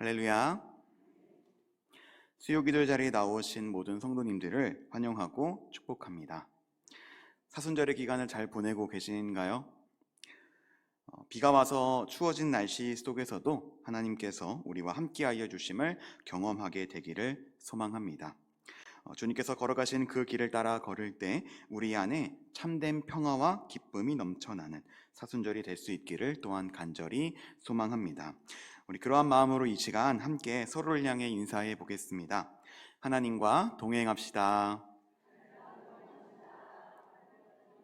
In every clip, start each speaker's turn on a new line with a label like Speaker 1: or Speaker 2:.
Speaker 1: 할렐루야. 수요기도 자리에 나오신 모든 성도님들을 환영하고 축복합니다. 사순절의 기간을 잘 보내고 계신가요? 비가 와서 추워진 날씨 속에서도 하나님께서 우리와 함께하여 주심을 경험하게 되기를 소망합니다. 주님께서 걸어가신 그 길을 따라 걸을 때 우리 안에 참된 평화와 기쁨이 넘쳐나는 사순절이 될 수 있기를 또한 간절히 소망합니다. 우리 그러한 마음으로 이 시간 함께 서로를 향해 인사해 보겠습니다. 하나님과 동행합시다.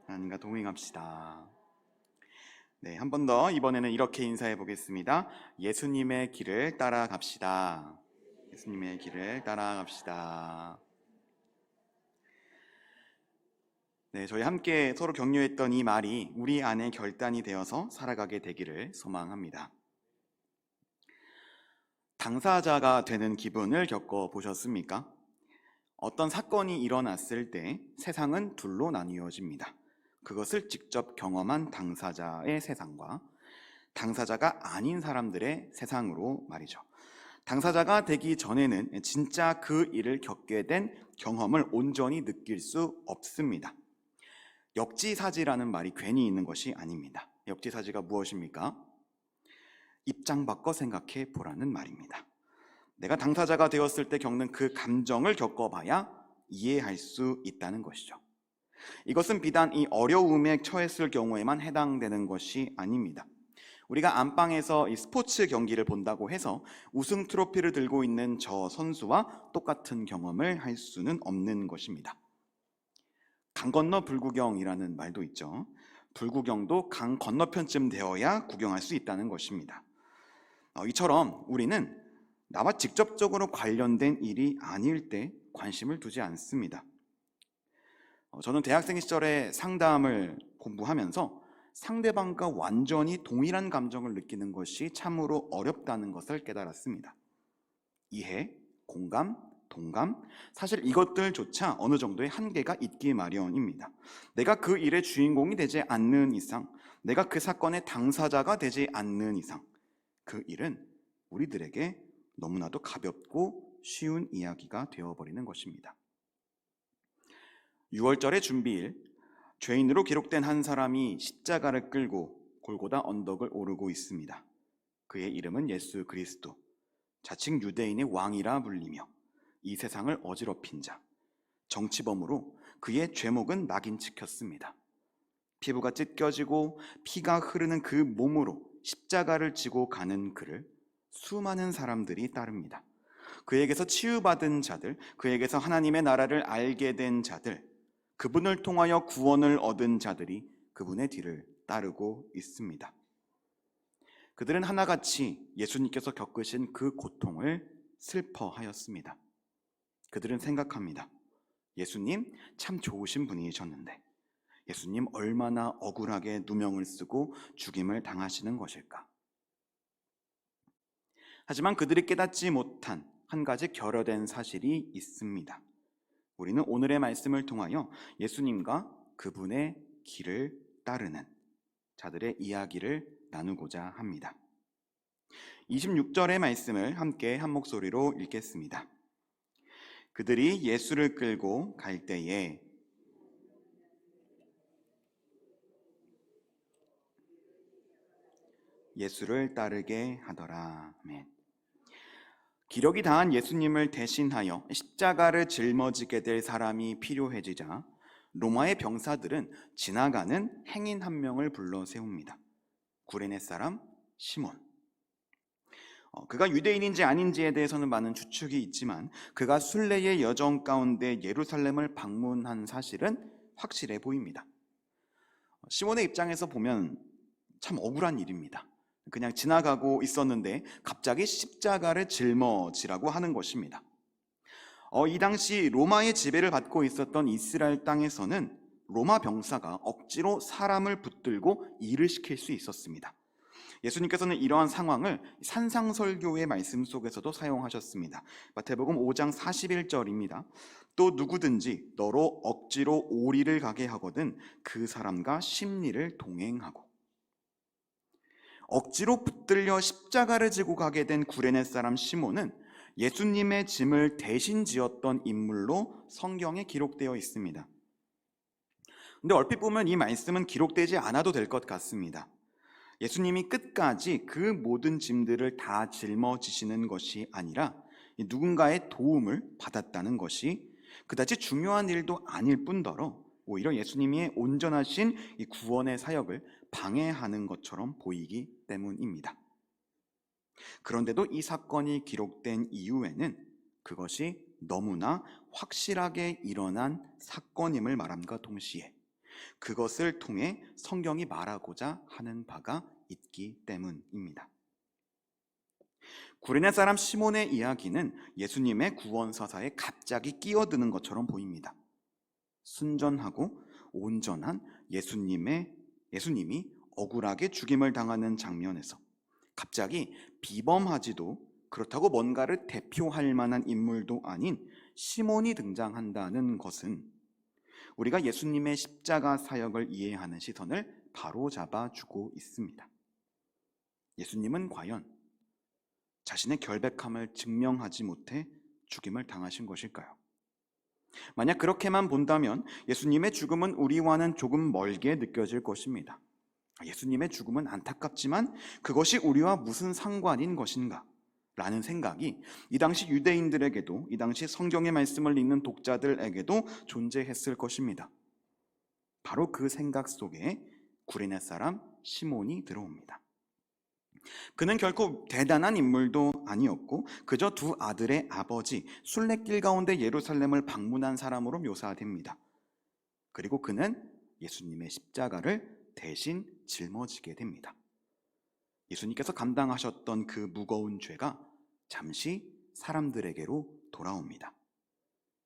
Speaker 1: 하나님과 동행합시다. 네, 한 번 더 이번에는 이렇게 인사해 보겠습니다. 예수님의 길을 따라갑시다. 예수님의 길을 따라갑시다. 네, 저희 함께 서로 격려했던 이 말이 우리 안에 결단이 되어서 살아가게 되기를 소망합니다. 당사자가 되는 기분을 겪어보셨습니까? 어떤 사건이 일어났을 때 세상은 둘로 나뉘어집니다. 그것을 직접 경험한 당사자의 세상과 당사자가 아닌 사람들의 세상으로 말이죠. 당사자가 되기 전에는 진짜 그 일을 겪게 된 경험을 온전히 느낄 수 없습니다. 역지사지라는 말이 괜히 있는 것이 아닙니다. 역지사지가 무엇입니까? 입장 바꿔 생각해 보라는 말입니다. 내가 당사자가 되었을 때 겪는 그 감정을 겪어봐야 이해할 수 있다는 것이죠. 이것은 비단 이 어려움에 처했을 경우에만 해당되는 것이 아닙니다. 우리가 안방에서 이 스포츠 경기를 본다고 해서 우승 트로피를 들고 있는 저 선수와 똑같은 경험을 할 수는 없는 것입니다. 강 건너 불구경이라는 말도 있죠. 불구경도 강 건너편쯤 되어야 구경할 수 있다는 것입니다. 이처럼 우리는 나와 직접적으로 관련된 일이 아닐 때 관심을 두지 않습니다. 저는 대학생 시절에 상담을 공부하면서 상대방과 완전히 동일한 감정을 느끼는 것이 참으로 어렵다는 것을 깨달았습니다. 이해, 공감, 동감, 사실 이것들조차 어느 정도의 한계가 있기 마련입니다. 내가 그 일의 주인공이 되지 않는 이상, 내가 그 사건의 당사자가 되지 않는 이상 그 일은 우리들에게 너무나도 가볍고 쉬운 이야기가 되어버리는 것입니다. 6월절의 준비일, 죄인으로 기록된 한 사람이 십자가를 끌고 골고다 언덕을 오르고 있습니다. 그의 이름은 예수 그리스도, 자칭 유대인의 왕이라 불리며 이 세상을 어지럽힌 자, 정치범으로 그의 죄목은 낙인 찍혔습니다. 피부가 찢겨지고 피가 흐르는 그 몸으로 십자가를 지고 가는 그를 수많은 사람들이 따릅니다. 그에게서 치유받은 자들, 그에게서 하나님의 나라를 알게 된 자들, 그분을 통하여 구원을 얻은 자들이 그분의 뒤를 따르고 있습니다. 그들은 하나같이 예수님께서 겪으신 그 고통을 슬퍼하였습니다. 그들은 생각합니다. 예수님 참 좋으신 분이셨는데 예수님 얼마나 억울하게 누명을 쓰고 죽임을 당하시는 것일까? 하지만 그들이 깨닫지 못한 한 가지 결여된 사실이 있습니다. 우리는 오늘의 말씀을 통하여 예수님과 그분의 길을 따르는 자들의 이야기를 나누고자 합니다. 26절의 말씀을 함께 한 목소리로 읽겠습니다. 그들이 예수를 끌고 갈 때에 예수를 따르게 하더라. 아멘. 기력이 다한 예수님을 대신하여 십자가를 짊어지게 될 사람이 필요해지자 로마의 병사들은 지나가는 행인 한 명을 불러 세웁니다. 구레네 사람 시몬. 그가 유대인인지 아닌지에 대해서는 많은 추측이 있지만 그가 순례의 여정 가운데 예루살렘을 방문한 사실은 확실해 보입니다. 시몬의 입장에서 보면 참 억울한 일입니다. 그냥 지나가고 있었는데 갑자기 십자가를 짊어지라고 하는 것입니다. 이 당시 로마의 지배를 받고 있었던 이스라엘 땅에서는 로마 병사가 억지로 사람을 붙들고 일을 시킬 수 있었습니다. 예수님께서는 이러한 상황을 산상설교의 말씀 속에서도 사용하셨습니다. 마태복음 5장 41절입니다. 또 누구든지 너로 억지로 오리를 가게 하거든 그 사람과 십리를 동행하고. 억지로 붙들려 십자가를 지고 가게 된 구레네 사람 시몬은 예수님의 짐을 대신 지었던 인물로 성경에 기록되어 있습니다. 근데 얼핏 보면 이 말씀은 기록되지 않아도 될 것 같습니다. 예수님이 끝까지 그 모든 짐들을 다 짊어지시는 것이 아니라 누군가의 도움을 받았다는 것이 그다지 중요한 일도 아닐 뿐더러 오히려 예수님이 온전하신 이 구원의 사역을 방해하는 것처럼 보이기 때문입니다. 그런데도 이 사건이 기록된 이후에는 그것이 너무나 확실하게 일어난 사건임을 말함과 동시에 그것을 통해 성경이 말하고자 하는 바가 있기 때문입니다. 구레네 사람 시몬의 이야기는 예수님의 구원 서사에 갑자기 끼어드는 것처럼 보입니다. 순전하고 온전한 예수님이 억울하게 죽임을 당하는 장면에서 갑자기 비범하지도 그렇다고 뭔가를 대표할 만한 인물도 아닌 시몬이 등장한다는 것은 우리가 예수님의 십자가 사역을 이해하는 시선을 바로잡아주고 있습니다. 예수님은 과연 자신의 결백함을 증명하지 못해 죽임을 당하신 것일까요? 만약 그렇게만 본다면 예수님의 죽음은 우리와는 조금 멀게 느껴질 것입니다. 예수님의 죽음은 안타깝지만 그것이 우리와 무슨 상관인 것인가? 라는 생각이 이 당시 유대인들에게도 이 당시 성경의 말씀을 읽는 독자들에게도 존재했을 것입니다. 바로 그 생각 속에 구레네 사람 시몬이 들어옵니다. 그는 결코 대단한 인물도 아니었고 그저 두 아들의 아버지 순례길 가운데 예루살렘을 방문한 사람으로 묘사됩니다. 그리고 그는 예수님의 십자가를 대신 짊어지게 됩니다. 예수님께서 감당하셨던 그 무거운 죄가 잠시 사람들에게로 돌아옵니다.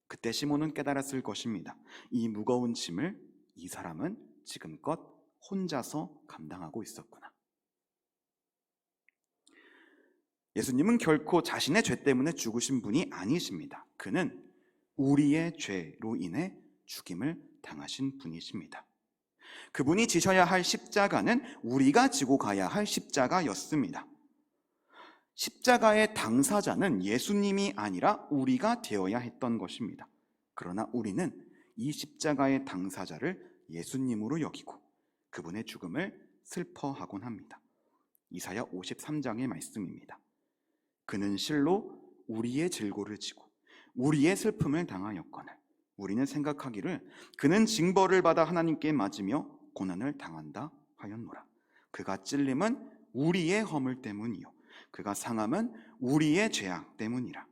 Speaker 1: 그때 시몬은 깨달았을 것입니다. 이 무거운 짐을 이 사람은 지금껏 혼자서 감당하고 있었구나. 예수님은 결코 자신의 죄 때문에 죽으신 분이 아니십니다. 그는 우리의 죄로 인해 죽임을 당하신 분이십니다. 그분이 지셔야 할 십자가는 우리가 지고 가야 할 십자가였습니다. 십자가의 당사자는 예수님이 아니라 우리가 되어야 했던 것입니다. 그러나 우리는 이 십자가의 당사자를 예수님으로 여기고 그분의 죽음을 슬퍼하곤 합니다. 이사야 53장의 말씀입니다. 그는 실로 우리의 질고를 지고 우리의 슬픔을 당하였거늘 우리는 생각하기를 그는 징벌을 받아 하나님께 맞으며 고난을 당한다 하였노라. 그가 찔림은 우리의 허물 때문이요 그가 상함은 우리의 죄악 때문이라.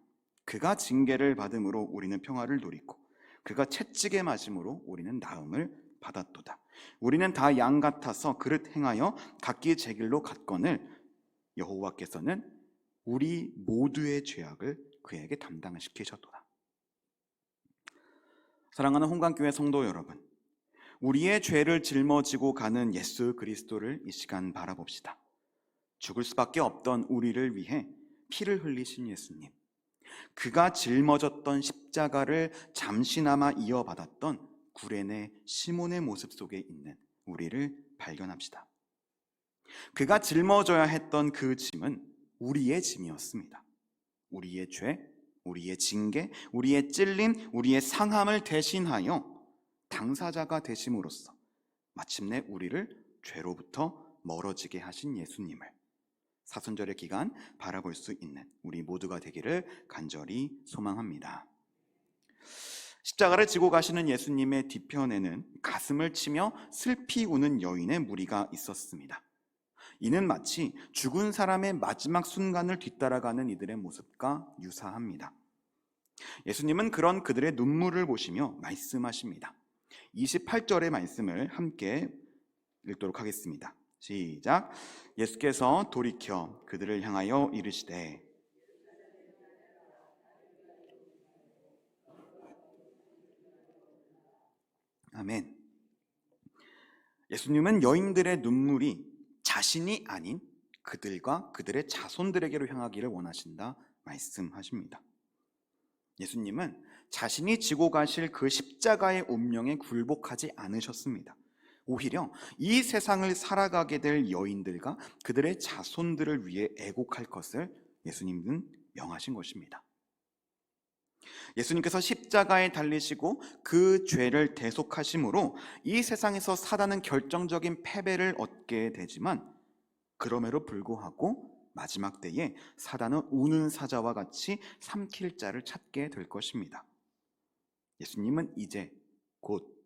Speaker 1: 그가 징계를 받음으로 우리는 평화를 누리고 그가 채찍에 맞음으로 우리는 나음을 받았도다. 우리는 다 양 같아서 그릇 행하여 각기 제 길로 갔거늘 여호와께서는 우리 모두의 죄악을 그에게 담당시키셨도다. 사랑하는 홍강교회 성도 여러분, 우리의 죄를 짊어지고 가는 예수 그리스도를 이 시간 바라봅시다. 죽을 수밖에 없던 우리를 위해 피를 흘리신 예수님, 그가 짊어졌던 십자가를 잠시나마 이어받았던 구레네 시몬의 모습 속에 있는 우리를 발견합시다. 그가 짊어져야 했던 그 짐은 우리의 짐이었습니다. 우리의 죄, 우리의 징계, 우리의 찔림, 우리의 상함을 대신하여 당사자가 되심으로써 마침내 우리를 죄로부터 멀어지게 하신 예수님을 사순절의 기간 바라볼 수 있는 우리 모두가 되기를 간절히 소망합니다. 십자가를 지고 가시는 예수님의 뒤편에는 가슴을 치며 슬피 우는 여인의 무리가 있었습니다. 이는 마치 죽은 사람의 마지막 순간을 뒤따라가는 이들의 모습과 유사합니다. 예수님은 그런 그들의 눈물을 보시며 말씀하십니다. 28절의 말씀을 함께 읽도록 하겠습니다. 시작. 예수께서 돌이켜 그들을 향하여 이르시되 아멘. 예수님은 여인들의 눈물이 자신이 아닌 그들과 그들의 자손들에게로 향하기를 원하신다 말씀하십니다. 예수님은 자신이 지고 가실 그 십자가의 운명에 굴복하지 않으셨습니다. 오히려 이 세상을 살아가게 될 여인들과 그들의 자손들을 위해 애곡할 것을 예수님은 명하신 것입니다. 예수님께서 십자가에 달리시고 그 죄를 대속하심으로 이 세상에서 사단은 결정적인 패배를 얻게 되지만, 그럼에도 불구하고 마지막 때에 사단은 우는 사자와 같이 삼킬 자를 찾게 될 것입니다. 예수님은 이제 곧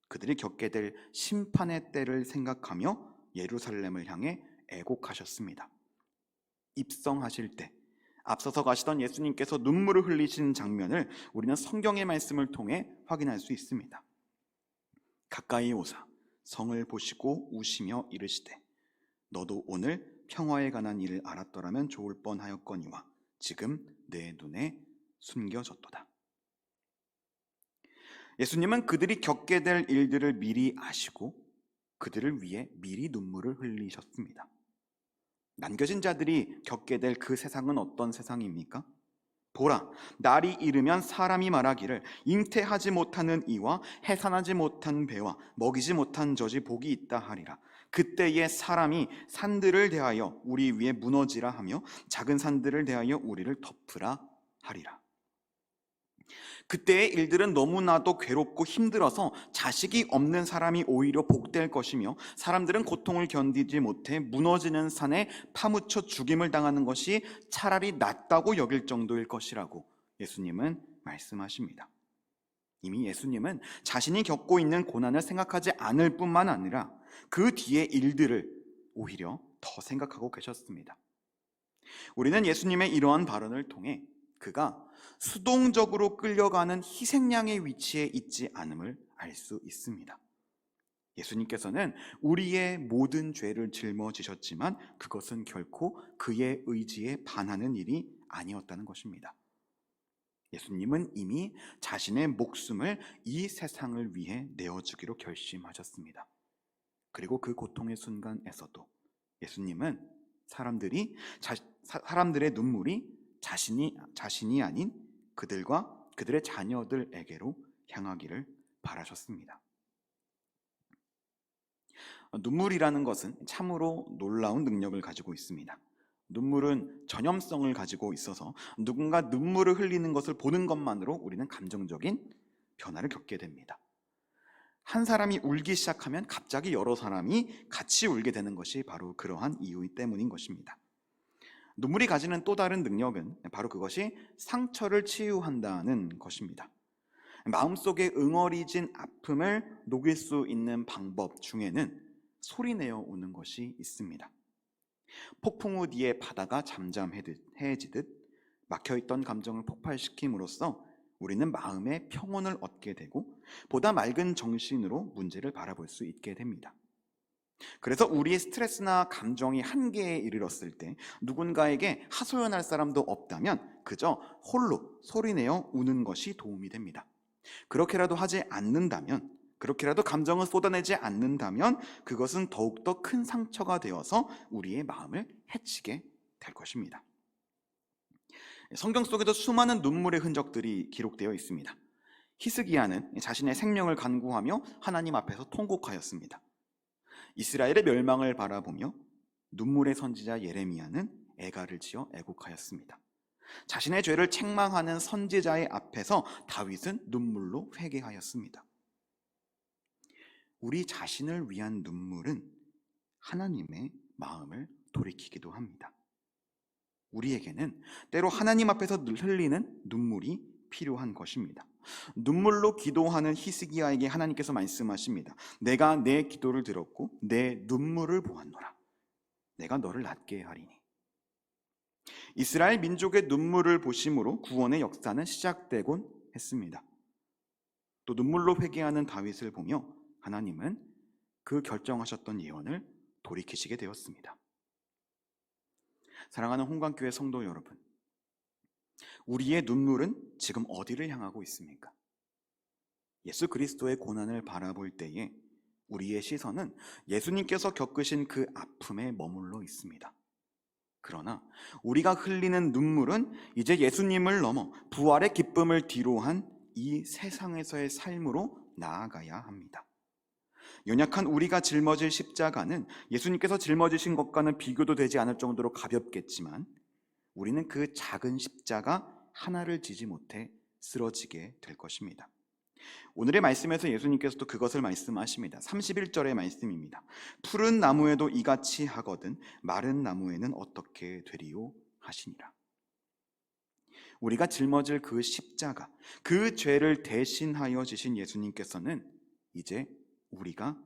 Speaker 1: 그들이 겪게 될 심판의 때를 생각하며 예루살렘을 향해 애곡하셨습니다. 입성하실 때 앞서서 가시던 예수님께서 눈물을 흘리신 장면을 우리는 성경의 말씀을 통해 확인할 수 있습니다. 가까이 오사 성을 보시고 우시며 이르시되 너도 오늘 평화에 관한 일을 알았더라면 좋을 뻔하였거니와 지금 내 눈에 숨겨졌도다. 예수님은 그들이 겪게 될 일들을 미리 아시고 그들을 위해 미리 눈물을 흘리셨습니다. 남겨진 자들이 겪게 될 그 세상은 어떤 세상입니까? 보라, 날이 이르면 사람이 말하기를 잉태하지 못하는 이와 해산하지 못한 배와 먹이지 못한 젖이 복이 있다 하리라. 그때에 사람이 산들을 대하여 우리 위에 무너지라 하며 작은 산들을 대하여 우리를 덮으라 하리라. 그때의 일들은 너무나도 괴롭고 힘들어서 자식이 없는 사람이 오히려 복될 것이며, 사람들은 고통을 견디지 못해 무너지는 산에 파묻혀 죽임을 당하는 것이 차라리 낫다고 여길 정도일 것이라고 예수님은 말씀하십니다. 이미 예수님은 자신이 겪고 있는 고난을 생각하지 않을 뿐만 아니라 그 뒤의 일들을 오히려 더 생각하고 계셨습니다. 우리는 예수님의 이러한 발언을 통해 그가 수동적으로 끌려가는 희생양의 위치에 있지 않음을 알 수 있습니다. 예수님께서는 우리의 모든 죄를 짊어지셨지만 그것은 결코 그의 의지에 반하는 일이 아니었다는 것입니다. 예수님은 이미 자신의 목숨을 이 세상을 위해 내어주기로 결심하셨습니다. 그리고 그 고통의 순간에서도 예수님은 사람들의 눈물이 자신이 아닌 그들과 그들의 자녀들에게로 향하기를 바라셨습니다. 눈물이라는 것은 참으로 놀라운 능력을 가지고 있습니다. 눈물은 전염성을 가지고 있어서 누군가 눈물을 흘리는 것을 보는 것만으로 우리는 감정적인 변화를 겪게 됩니다. 한 사람이 울기 시작하면 갑자기 여러 사람이 같이 울게 되는 것이 바로 그러한 이유 때문인 것입니다. 눈물이 가지는 또 다른 능력은 바로 그것이 상처를 치유한다는 것입니다. 마음속에 응어리진 아픔을 녹일 수 있는 방법 중에는 소리내어 우는 것이 있습니다. 폭풍 후 뒤에 바다가 잠잠해지듯 막혀있던 감정을 폭발시킴으로써 우리는 마음의 평온을 얻게 되고 보다 맑은 정신으로 문제를 바라볼 수 있게 됩니다. 그래서 우리의 스트레스나 감정이 한계에 이르렀을 때 누군가에게 하소연할 사람도 없다면 그저 홀로 소리내어 우는 것이 도움이 됩니다. 그렇게라도 하지 않는다면, 그렇게라도 감정을 쏟아내지 않는다면 그것은 더욱더 큰 상처가 되어서 우리의 마음을 해치게 될 것입니다. 성경 속에도 수많은 눈물의 흔적들이 기록되어 있습니다. 히스기야는 자신의 생명을 간구하며 하나님 앞에서 통곡하였습니다. 이스라엘의 멸망을 바라보며 눈물의 선지자 예레미야는 애가를 지어 애곡하였습니다. 자신의 죄를 책망하는 선지자의 앞에서 다윗은 눈물로 회개하였습니다. 우리 자신을 위한 눈물은 하나님의 마음을 돌이키기도 합니다. 우리에게는 때로 하나님 앞에서 흘리는 눈물이 필요한 것입니다. 눈물로 기도하는 히스기야에게 하나님께서 말씀하십니다. 내가 내 기도를 들었고 내 눈물을 보았노라. 내가 너를 낫게 하리니. 이스라엘 민족의 눈물을 보심으로 구원의 역사는 시작되곤 했습니다. 또 눈물로 회개하는 다윗을 보며 하나님은 그 결정하셨던 예언을 돌이키시게 되었습니다. 사랑하는 홍광교회 성도 여러분, 우리의 눈물은 지금 어디를 향하고 있습니까? 예수 그리스도의 고난을 바라볼 때에 우리의 시선은 예수님께서 겪으신 그 아픔에 머물러 있습니다. 그러나 우리가 흘리는 눈물은 이제 예수님을 넘어 부활의 기쁨을 뒤로한 이 세상에서의 삶으로 나아가야 합니다. 연약한 우리가 짊어질 십자가는 예수님께서 짊어지신 것과는 비교도 되지 않을 정도로 가볍겠지만 우리는 그 작은 십자가 하나를 지지 못해 쓰러지게 될 것입니다. 오늘의 말씀에서 예수님께서도 그것을 말씀하십니다. 31절의 말씀입니다. 푸른 나무에도 이같이 하거든 마른 나무에는 어떻게 되리요 하시니라. 우리가 짊어질 그 십자가, 그 죄를 대신하여 지신 예수님께서는 이제 우리가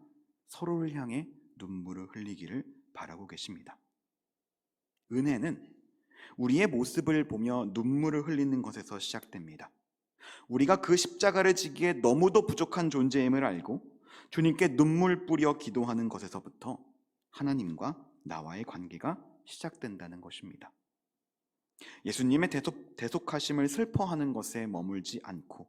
Speaker 1: 서로를 향해 눈물을 흘리기를 바라고 계십니다. 은혜는 우리의 모습을 보며 눈물을 흘리는 것에서 시작됩니다. 우리가 그 십자가를 지기에 너무도 부족한 존재임을 알고 주님께 눈물 뿌려 기도하는 것에서부터 하나님과 나와의 관계가 시작된다는 것입니다. 예수님의 대속하심을 슬퍼하는 것에 머물지 않고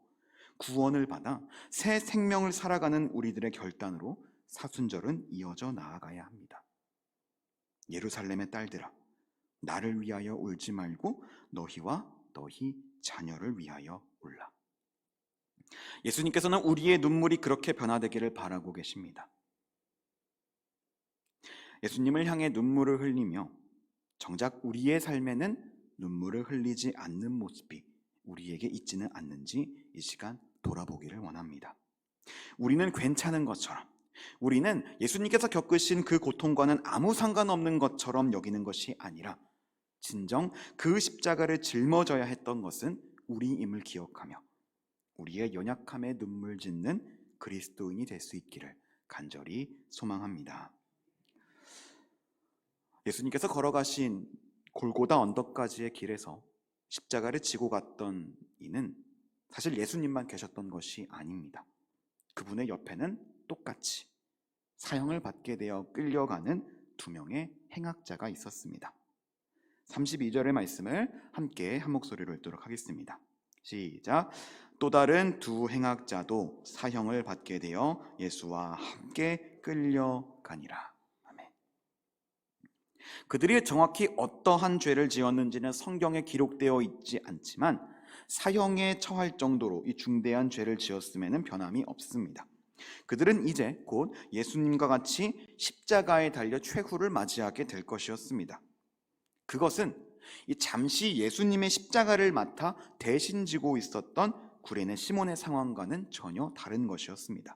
Speaker 1: 구원을 받아 새 생명을 살아가는 우리들의 결단으로 사순절은 이어져 나아가야 합니다. 예루살렘의 딸들아, 나를 위하여 울지 말고 너희와 너희 자녀를 위하여 울라. 예수님께서는 우리의 눈물이 그렇게 변화되기를 바라고 계십니다. 예수님을 향해 눈물을 흘리며 정작 우리의 삶에는 눈물을 흘리지 않는 모습이 우리에게 있지는 않는지 이 시간 돌아보기를 원합니다. 우리는 괜찮은 것처럼, 우리는 예수님께서 겪으신 그 고통과는 아무 상관없는 것처럼 여기는 것이 아니라 진정 그 십자가를 짊어져야 했던 것은 우리임을 기억하며 우리의 연약함에 눈물 짓는 그리스도인이 될 수 있기를 간절히 소망합니다. 예수님께서 걸어가신 골고다 언덕까지의 길에서 십자가를 지고 갔던 이는 사실 예수님만 계셨던 것이 아닙니다. 그분의 옆에는 똑같이 사형을 받게 되어 끌려가는 두 명의 행악자가 있었습니다. 32절의 말씀을 함께 한 목소리로 읽도록 하겠습니다. 시작. 또 다른 두 행악자도 사형을 받게 되어 예수와 함께 끌려가니라. 아멘. 그들이 정확히 어떠한 죄를 지었는지는 성경에 기록되어 있지 않지만 사형에 처할 정도로 이 중대한 죄를 지었음에는 변함이 없습니다. 그들은 이제 곧 예수님과 같이 십자가에 달려 최후를 맞이하게 될 것이었습니다. 그것은 이 잠시 예수님의 십자가를 맡아 대신 지고 있었던 구레네 시몬의 상황과는 전혀 다른 것이었습니다.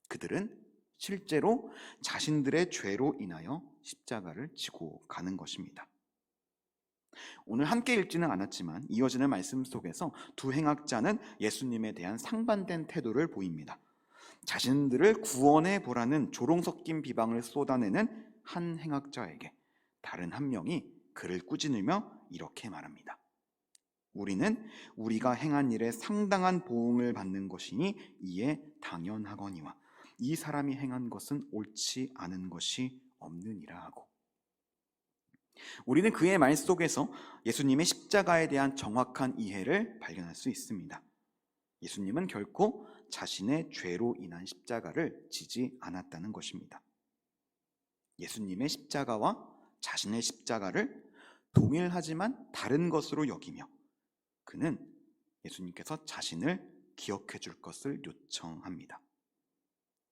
Speaker 1: 그들은 실제로 자신들의 죄로 인하여 십자가를 지고 가는 것입니다. 오늘 함께 읽지는 않았지만 이어지는 말씀 속에서 두 행악자는 예수님에 대한 상반된 태도를 보입니다. 자신들을 구원해 보라는 조롱 섞인 비방을 쏟아내는 한 행악자에게 다른 한 명이 그를 꾸짖으며 이렇게 말합니다. 우리는 우리가 행한 일에 상당한 보응을 받는 것이니 이에 당연하거니와 이 사람이 행한 것은 옳지 않은 것이 없느니라 하고, 우리는 그의 말 속에서 예수님의 십자가에 대한 정확한 이해를 발견할 수 있습니다. 예수님은 결코 자신의 죄로 인한 십자가를 지지 않았다는 것입니다. 예수님의 십자가와 자신의 십자가를 동일하지만 다른 것으로 여기며 그는 예수님께서 자신을 기억해 줄 것을 요청합니다.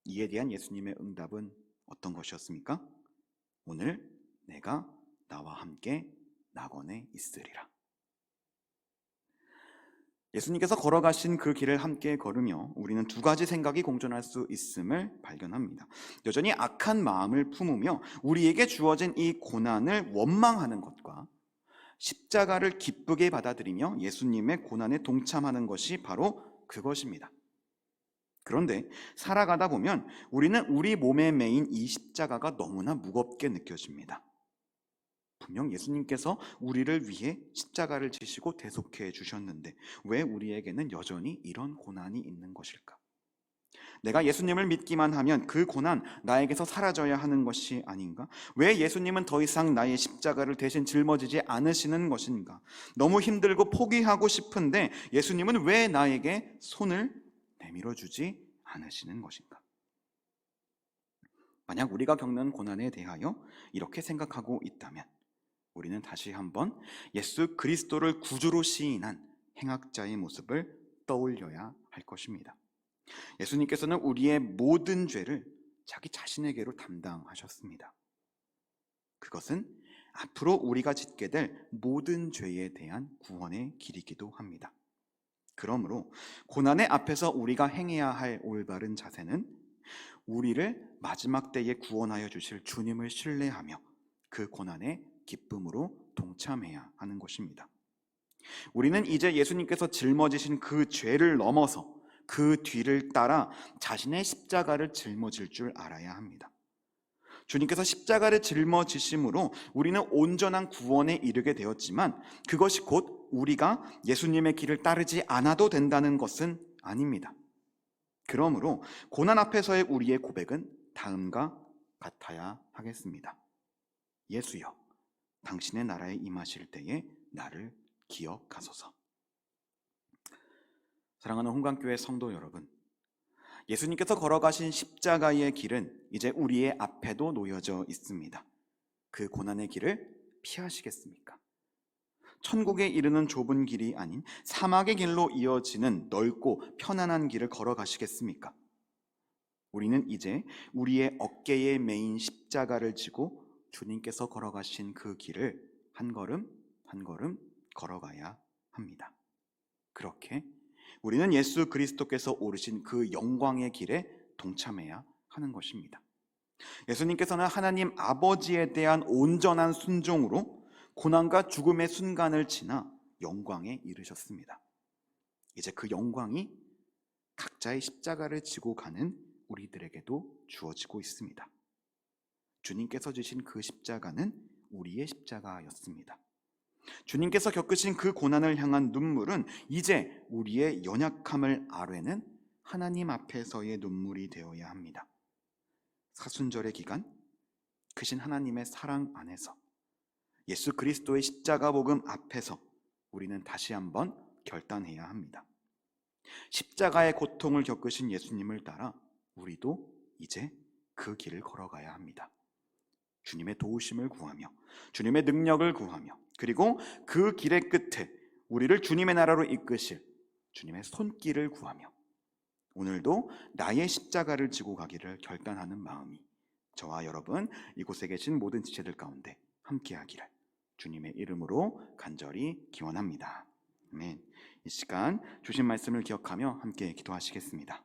Speaker 1: 이에 대한 예수님의 응답은 어떤 것이었습니까? 오늘 내가 나와 함께 낙원에 있으리라. 예수님께서 걸어가신 그 길을 함께 걸으며 우리는 두 가지 생각이 공존할 수 있음을 발견합니다. 여전히 악한 마음을 품으며 우리에게 주어진 이 고난을 원망하는 것과 십자가를 기쁘게 받아들이며 예수님의 고난에 동참하는 것이 바로 그것입니다. 그런데 살아가다 보면 우리는 우리 몸에 매인 이 십자가가 너무나 무겁게 느껴집니다. 분명 예수님께서 우리를 위해 십자가를 지시고 대속해 주셨는데 왜 우리에게는 여전히 이런 고난이 있는 것일까? 내가 예수님을 믿기만 하면 그 고난 나에게서 사라져야 하는 것이 아닌가? 왜 예수님은 더 이상 나의 십자가를 대신 짊어지지 않으시는 것인가? 너무 힘들고 포기하고 싶은데 예수님은 왜 나에게 손을 내밀어 주지 않으시는 것인가? 만약 우리가 겪는 고난에 대하여 이렇게 생각하고 있다면 우리는 다시 한번 예수 그리스도를 구주로 시인한 행악자의 모습을 떠올려야 할 것입니다. 예수님께서는 우리의 모든 죄를 자기 자신에게로 담당하셨습니다. 그것은 앞으로 우리가 짓게 될 모든 죄에 대한 구원의 길이기도 합니다. 그러므로 고난의 앞에서 우리가 행해야 할 올바른 자세는 우리를 마지막 때에 구원하여 주실 주님을 신뢰하며 그 고난의 기쁨으로 동참해야 하는 것입니다. 우리는 이제 예수님께서 짊어지신 그 죄를 넘어서 그 뒤를 따라 자신의 십자가를 짊어질 줄 알아야 합니다. 주님께서 십자가를 짊어지심으로 우리는 온전한 구원에 이르게 되었지만 그것이 곧 우리가 예수님의 길을 따르지 않아도 된다는 것은 아닙니다. 그러므로 고난 앞에서의 우리의 고백은 다음과 같아야 하겠습니다. 예수여, 당신의 나라에 임하실 때에 나를 기억하소서. 사랑하는 홍강교회 성도 여러분, 예수님께서 걸어가신 십자가의 길은 이제 우리의 앞에도 놓여져 있습니다. 그 고난의 길을 피하시겠습니까? 천국에 이르는 좁은 길이 아닌 사막의 길로 이어지는 넓고 편안한 길을 걸어가시겠습니까? 우리는 이제 우리의 어깨에 메인 십자가를 지고 주님께서 걸어가신 그 길을 한 걸음 한 걸음 걸어가야 합니다. 그렇게 우리는 예수 그리스도께서 오르신 그 영광의 길에 동참해야 하는 것입니다. 예수님께서는 하나님 아버지에 대한 온전한 순종으로 고난과 죽음의 순간을 지나 영광에 이르셨습니다. 이제 그 영광이 각자의 십자가를 지고 가는 우리들에게도 주어지고 있습니다. 주님께서 지신 그 십자가는 우리의 십자가였습니다. 주님께서 겪으신 그 고난을 향한 눈물은 이제 우리의 연약함을 아뢰는 하나님 앞에서의 눈물이 되어야 합니다. 사순절의 기간, 크신 하나님의 사랑 안에서 예수 그리스도의 십자가 복음 앞에서 우리는 다시 한번 결단해야 합니다. 십자가의 고통을 겪으신 예수님을 따라 우리도 이제 그 길을 걸어가야 합니다. 주님의 도우심을 구하며 주님의 능력을 구하며 그리고 그 길의 끝에 우리를 주님의 나라로 이끄실 주님의 손길을 구하며 오늘도 나의 십자가를 지고 가기를 결단하는 마음이 저와 여러분 이곳에 계신 모든 지체들 가운데 함께하기를 주님의 이름으로 간절히 기원합니다. 아멘. 이 시간 주신 말씀을 기억하며 함께 기도하시겠습니다.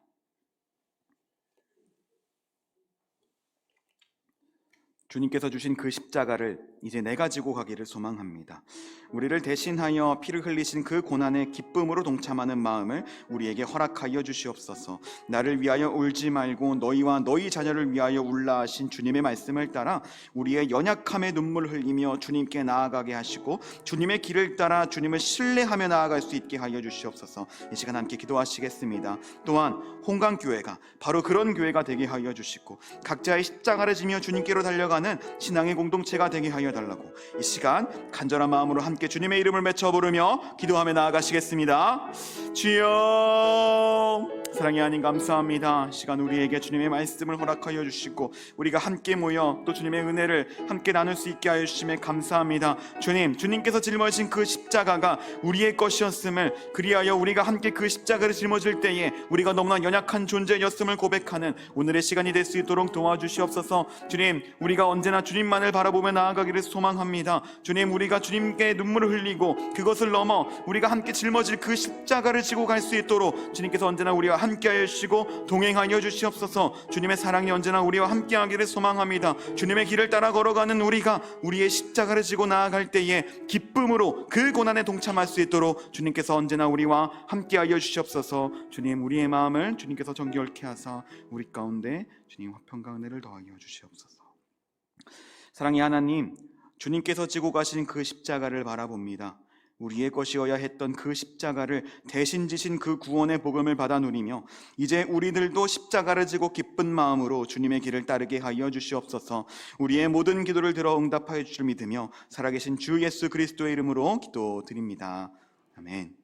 Speaker 1: 주님께서 주신 그 십자가를 이제 내가 지고 가기를 소망합니다. 우리를 대신하여 피를 흘리신 그 고난의 기쁨으로 동참하는 마음을 우리에게 허락하여 주시옵소서. 나를 위하여 울지 말고 너희와 너희 자녀를 위하여 울라 하신 주님의 말씀을 따라 우리의 연약함에 눈물 흘리며 주님께 나아가게 하시고 주님의 길을 따라 주님을 신뢰하며 나아갈 수 있게 하여 주시옵소서. 이 시간 함께 기도하시겠습니다. 또한 홍강교회가 바로 그런 교회가 되게 하여 주시고 각자의 십자가를 지며 주님께로 달려가는 신앙의 공동체가 되게 하여 달라고 이 시간 간절한 마음으로 함께 주님의 이름을 외쳐 부르며 기도하며 나아가시겠습니다. 주여, 사랑의 하나님 감사합니다. 시간 우리에게 주님의 말씀을 허락하여 주시고 우리가 함께 모여 또 주님의 은혜를 함께 나눌 수 있게 하여 주심에 감사합니다. 주님께서 짊어지신 그 십자가가 우리의 것이었음을, 그리하여 우리가 함께 그 십자가를 짊어질 때에 우리가 너무나 연약한 존재였음을 고백하는 오늘의 시간이 될 수 있도록 도와주시옵소서. 주님, 우리가 언제나 주님만을 바라보며 나아가기를 소망합니다. 주님, 우리가 주님께 눈물을 흘리고 그것을 넘어 우리가 함께 짊어질 그 십자가를 지고 갈 수 있도록 주님께서 언제나 우리와 함께하여 주시고 동행하여 주시옵소서. 주님의 사랑이 언제나 우리와 함께하기를 소망합니다. 주님의 길을 따라 걸어가는 우리가 우리의 십자가를 지고 나아갈 때에 기쁨으로 그 고난에 동참할 수 있도록 주님께서 언제나 우리와 함께하여 주시옵소서. 주님, 우리의 마음을 주님께서 정결케 하사 우리 가운데 주님 화평과 은혜를 더하여 주시옵소서. 사랑의 하나님, 주님께서 지고 가신 그 십자가를 바라봅니다. 우리의 것이어야 했던 그 십자가를 대신 지신 그 구원의 복음을 받아 누리며 이제 우리들도 십자가를 지고 기쁜 마음으로 주님의 길을 따르게 하여 주시옵소서. 우리의 모든 기도를 들어 응답하여 주실 믿으며 살아계신 주 예수 그리스도의 이름으로 기도드립니다. 아멘.